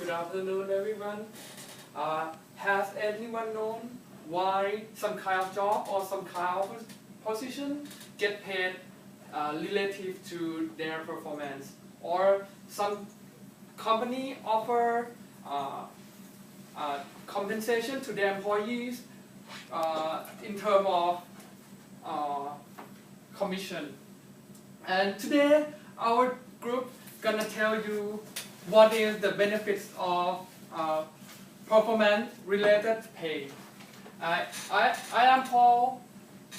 Good afternoon, everyone. Has anyone known why some kind of job or some kind of position get paid relative to their performance, or some company offer compensation to their employees in terms of commission? And today our group gonna tell you what is the benefits of performance-related pay. I am Paul,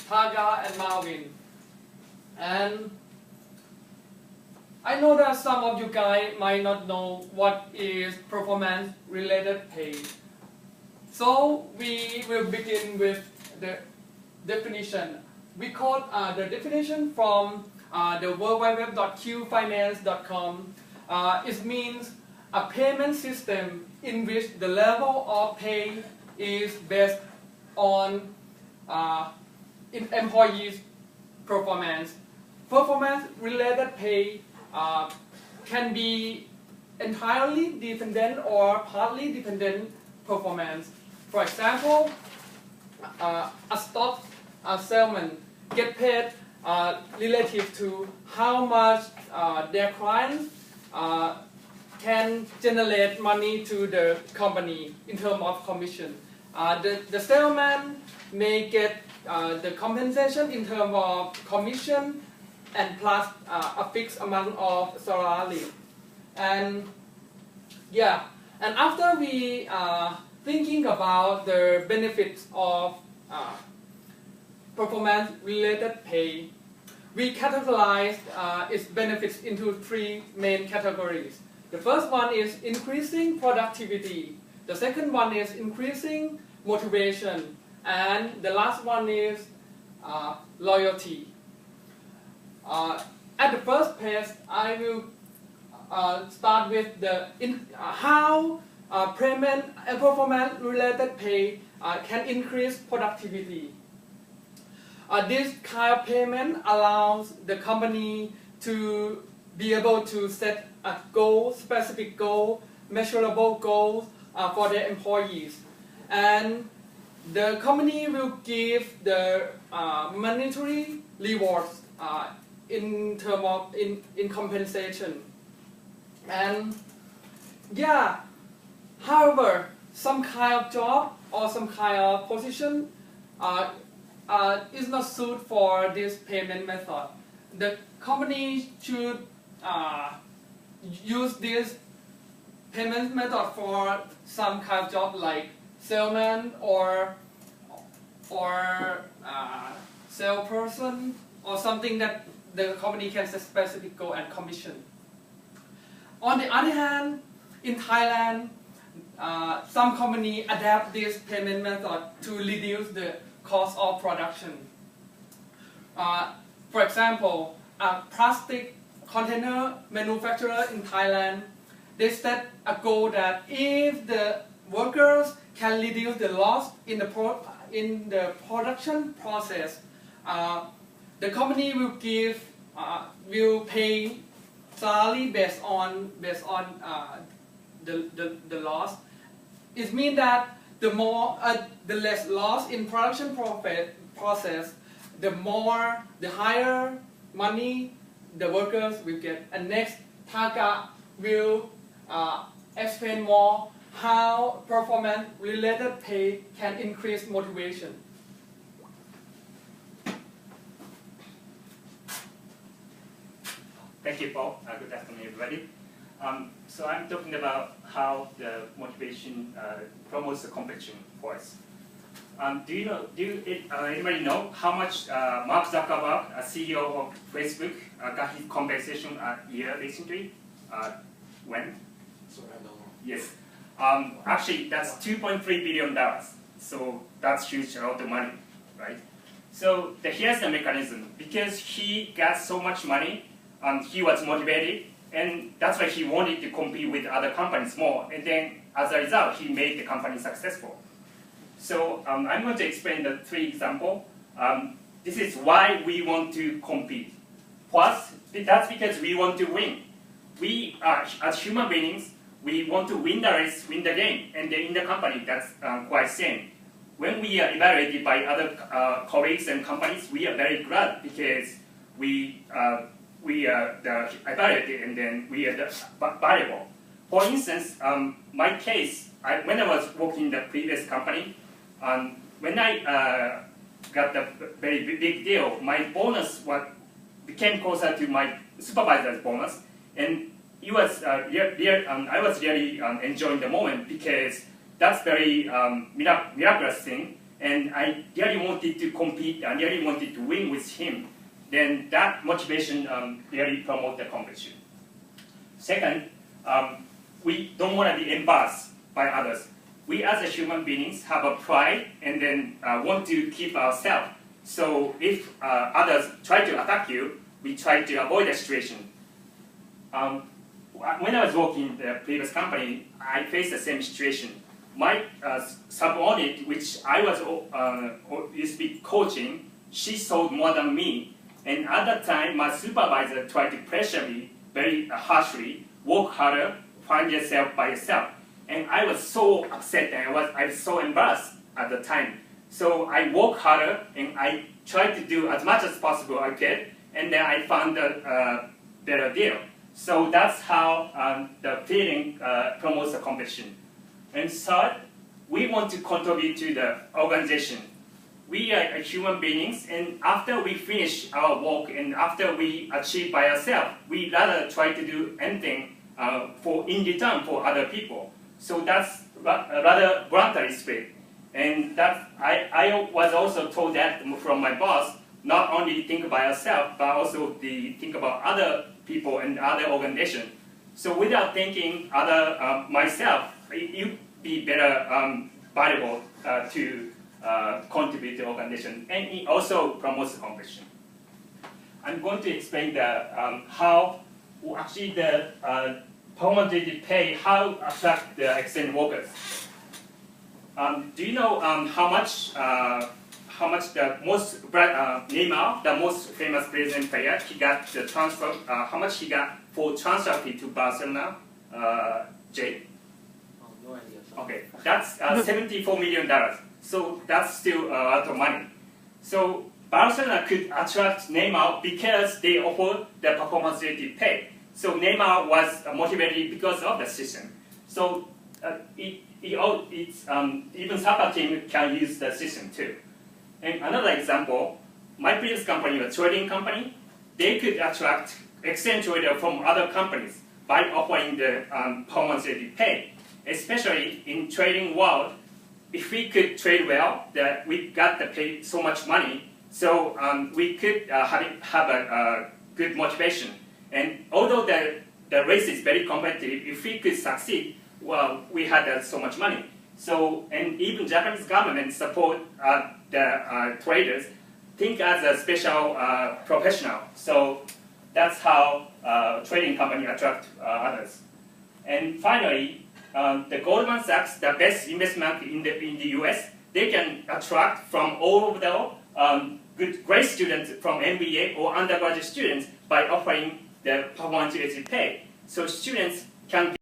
Taka, and Marvin. And I know that some of you guys might not know what is performance-related pay. So we will begin with the definition. We quote the definition from the www.qfinance.com. It means a payment system in which the level of pay is based on employees' performance. Performance-related pay can be entirely dependent or partly dependent performance. For example, a stock salesman get paid relative to how much their clients can generate money to the company in terms of commission. The salesman may get the compensation in terms of commission and plus a fixed amount of salary. And yeah, and after we thinking about the benefits of performance-related pay, we categorize its benefits into three main categories. The first one is increasing productivity. The second one is increasing motivation. And the last one is loyalty. At the first page, I will start with how performance-related pay can increase productivity. This kind of payment allows the company to be able to set a goal, specific goal, measurable goals for their employees. And the company will give the monetary rewards in terms of in compensation. And yeah, however, some kind of job or some kind of position is not suited for this payment method. The company should use this payment method for some kind of job like salesman or salesperson, or something that the company can set specific goal and commission. On the other hand, in Thailand, some company adapt this payment method to reduce the cost of production. For example, a plastic container manufacturer in Thailand, they set a goal that if the workers can reduce the loss in the production process, the company will pay salary based on the loss. It means that the less loss in production process, the higher money the workers will get. And next, Taka will explain more how performance-related pay can increase motivation. Thank you, Paul. Good afternoon, everybody. So I'm talking about how the motivation promotes the competition for us. Anybody know how much Mark Zuckerberg, CEO of Facebook, got his compensation a year recently? When? Sorry, I don't know. Yes. Actually, that's $2.3 billion. So that's huge, a lot of money, right? So here's the mechanism. Because he got so much money, he was motivated, and that's why he wanted to compete with other companies more. And then, as a result, he made the company successful. So I'm going to explain the three examples. This is why we want to compete. Plus, that's because we want to win. We, as human beings, we want to win the race, win the game, and then in the company, that's quite same. When we are evaluated by other colleagues and companies, we are very glad because we are the evaluated and then we are the valuable. For instance, my case, when I was working in the previous company, when I got the very big deal, my bonus became closer to my supervisor's bonus, and it was I was really enjoying the moment because that's very miraculous thing, and I really wanted to compete and really wanted to win with him. Then that motivation really promote the competition. Second, we don't want to be embarrassed by others. We as a human beings have a pride and then want to keep ourselves. So if others try to attack you, we try to avoid the situation. When I was working in the previous company, I faced the same situation. My subordinate, which I was used to be coaching, she sold more than me. And at that time, my supervisor tried to pressure me very harshly, work harder, find yourself by yourself. And I was so upset and I was so embarrassed at the time. So I worked harder and I tried to do as much as possible I could, and then I found a better deal. So that's how the feeling promotes the competition. And third, we want to contribute to the organization. We are human beings, and after we finish our work and after we achieve by ourselves, we rather try to do anything in return for other people. So that's a rather voluntary spirit. And I was also told that from my boss, not only think about yourself, but also think about other people and other organizations. So without thinking myself, you'd be better valuable to contribute to the organization, and it also promotes the competition. I'm going to explain how actually the performance-related pay, how attract the external workers. Do you know how much the most Neymar, the most famous Brazilian player, he got the transfer? How much he got for transfer fee to Barcelona? Jay? No idea. Okay, that's $74 million. So that's still a lot of money. So Barcelona could attract Neymar because they offer the performance-related pay. So Neymar was motivated because of the system. So even soccer team can use the system too. And another example, my previous company, a trading company, they could attract exchange trader from other companies by offering the performance-related pay. Especially in trading world, if we could trade well, that we got to pay so much money, so we could have a good motivation. And although the race is very competitive, if we could succeed, well, we had so much money. So, and even Japanese government support the traders, think as a special professional. So that's how trading company attract others. And finally, the Goldman Sachs, the best investment in the US, they can attract from all over the world great students from MBA or undergraduate students by offering the performance-related pay. So students can